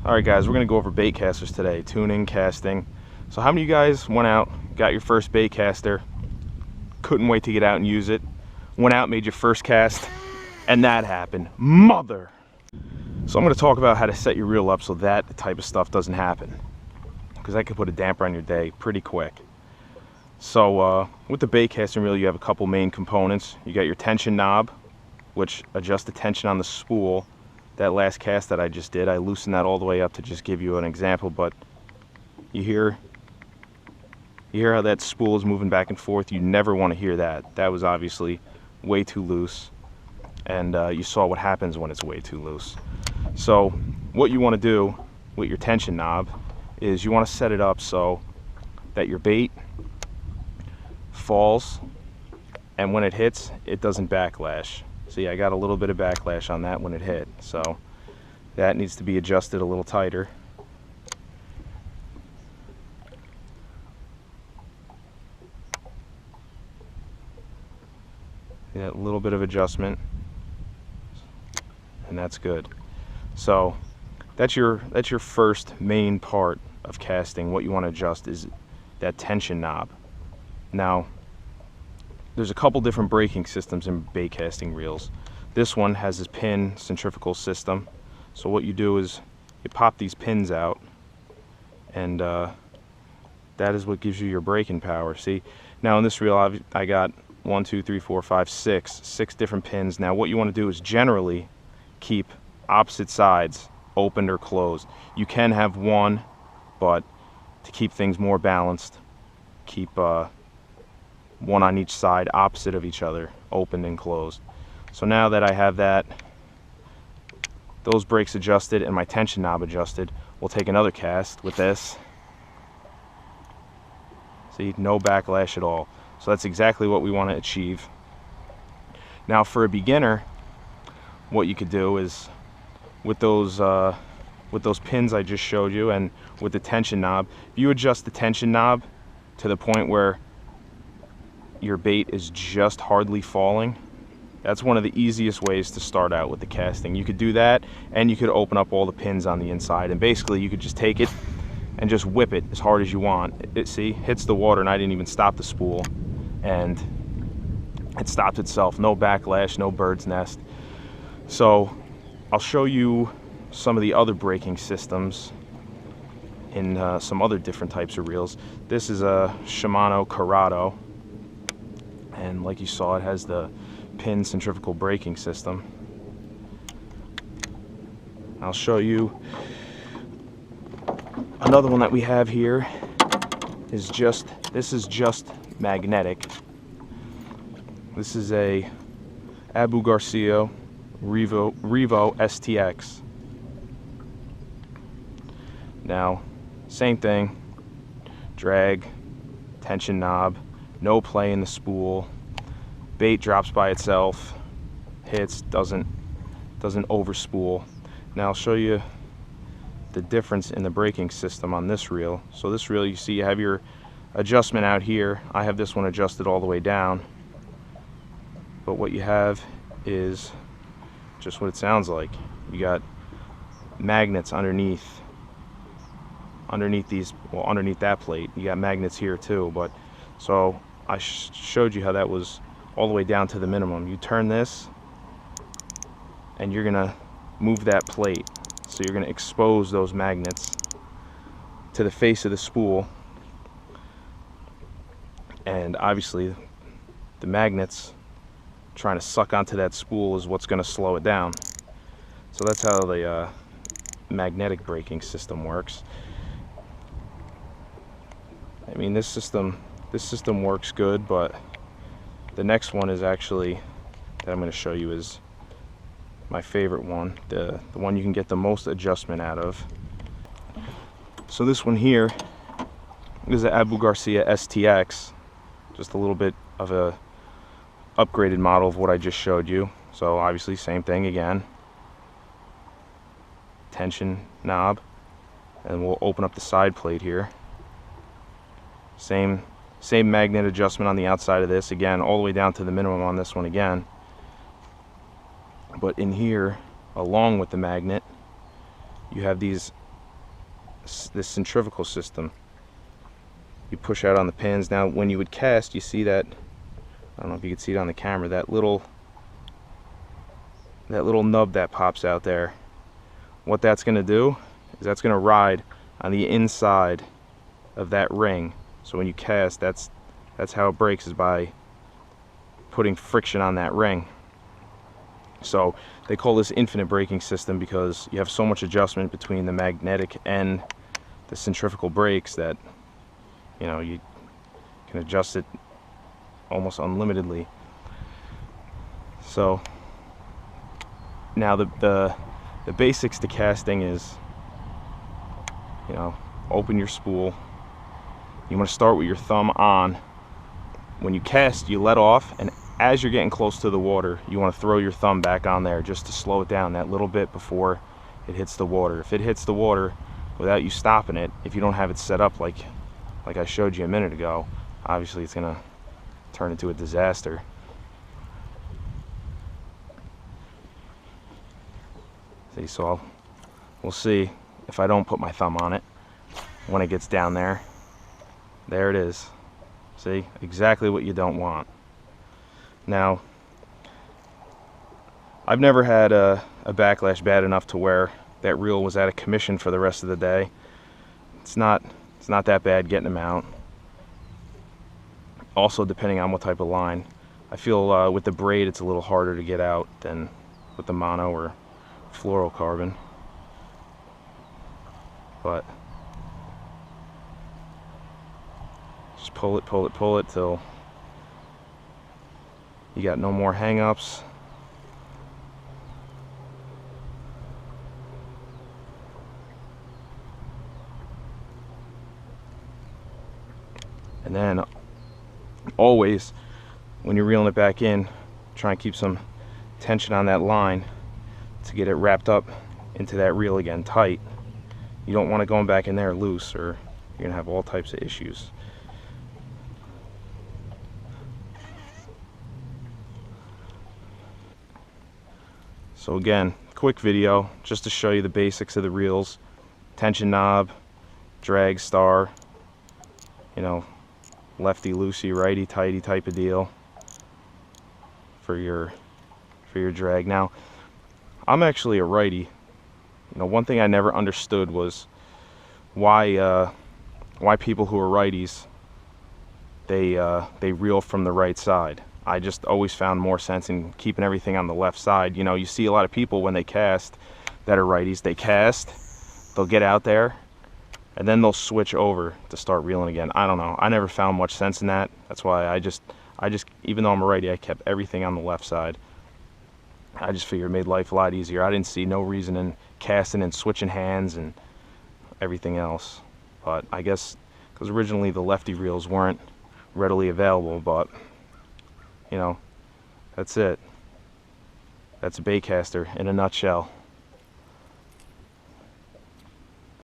Alright guys, we're going to go over bait casters today, tuning, casting. So how many of you guys went out, got your first bait caster, couldn't wait to get out and use it, went out, made your first cast, and that happened? Mother! So I'm going to talk about how to set your reel up so that type of stuff doesn't happen, because that could put a damper on your day pretty quick. So with the bait casting reel, you have a couple main components. You got your tension knob, which adjusts the tension on the spool. That last cast that I just did, I loosened that all the way up to just give you an example, but you hear how that spool is moving back and forth. You never want to hear that. That was obviously way too loose, and you saw what happens when it's way too loose. So what you want to do with your tension knob is you want to set it up so that your bait falls, and when it hits, it doesn't backlash. See, I got a little bit of backlash on that when it hit, so that needs to be adjusted a little tighter. Yeah, a little bit of adjustment, and that's good. So that's your first main part of casting. What you want to adjust is that tension knob. Now, there's a couple different braking systems in bait casting reels. This one has this pin centrifugal system. So what you do is you pop these pins out, and that is what gives you your braking power. See, now in this reel I got 1, 2, 3, 4, 5, 6 different pins. Now what you want to do is generally keep opposite sides opened or closed. You can have one, but to keep things more balanced, keep one on each side opposite of each other, open and closed. So now that I have those brakes adjusted and my tension knob adjusted, we'll take another cast with this. See, no backlash at all. So that's exactly what we want to achieve. Now for a beginner, what you could do is with those pins I just showed you and with the tension knob, if you adjust the tension knob to the point where your bait is just hardly falling, that's one of the easiest ways to start out with the casting. You could do that, and you could open up all the pins on the inside, and basically you could just take it and just whip it as hard as you want. It see, hits the water, and I didn't even stop the spool, and it stopped itself. No backlash, no bird's nest. So I'll show you some of the other braking systems in some other different types of reels. This is a Shimano Curado, and like you saw, it has the pin centrifugal braking system. I'll show you another one that we have here. This is just magnetic. This is a Abu Garcia Revo STX. Now, same thing, drag, tension knob, no play in the spool, bait drops by itself, hits, doesn't over spool. Now I'll show you the difference in the braking system on this reel. So this reel, you see you have your adjustment out here. I have this one adjusted all the way down, but what you have is just what it sounds like. You got magnets underneath these, well, underneath that plate. You got magnets here too, but so I showed you how that was all the way down to the minimum. You turn this and you're gonna move that plate, so you're gonna expose those magnets to the face of the spool, and obviously the magnets trying to suck onto that spool is what's gonna slow it down. So that's how the magnetic braking system works. I mean, this system works good, but the next one is actually, that I'm going to show you, is my favorite one, the one you can get the most adjustment out of. So this one here is the Abu Garcia STX, just a little bit of a upgraded model of what I just showed you. So obviously same thing again, tension knob, and we'll open up the side plate here. Same magnet adjustment on the outside of this, again all the way down to the minimum on this one again. But in here, along with the magnet, you have these this centrifugal system. You push out on the pins. Now when you would cast, you see that, I don't know if you can see it on the camera, that little nub that pops out there. What that's going to do is that's going to ride on the inside of that ring. So when you cast, that's how it breaks, is by putting friction on that ring. So they call this infinite braking system because you have so much adjustment between the magnetic and the centrifugal brakes that, you know, you can adjust it almost unlimitedly. So now the basics to casting is, you know, open your spool. You want to start with your thumb on. When you cast, you let off, and as you're getting close to the water, you want to throw your thumb back on there just to slow it down that little bit before it hits the water. If it hits the water without you stopping it, if you don't have it set up like I showed you a minute ago, obviously it's gonna turn into a disaster. See, so we'll see if I don't put my thumb on it when it gets down there. There it is. See, exactly what you don't want. Now, I've never had a backlash bad enough to where that reel was out of commission for the rest of the day. It's not that bad getting them out. Also, depending on what type of line. I feel with the braid it's a little harder to get out than with the mono or fluorocarbon. But just pull it till you got no more hang-ups. And then always when you're reeling it back in, try and keep some tension on that line to get it wrapped up into that reel again tight. You don't want it going back in there loose, or you're gonna have all types of issues. So again, quick video just to show you the basics of the reels. Tension knob, drag star, you know, lefty loosey, righty tighty type of deal for your drag. Now, I'm actually a righty. You know, one thing I never understood was why people who are righties they reel from the right side. I just always found more sense in keeping everything on the left side. You know, you see a lot of people when they cast that are righties, they cast, they'll get out there, and then they'll switch over to start reeling again. I don't know. I never found much sense in that. That's why I just even though I'm a righty, I kept everything on the left side. I just figured it made life a lot easier. I didn't see no reason in casting and switching hands and everything else. But I guess because originally the lefty reels weren't readily available, but you know, that's it. That's a baitcaster in a nutshell.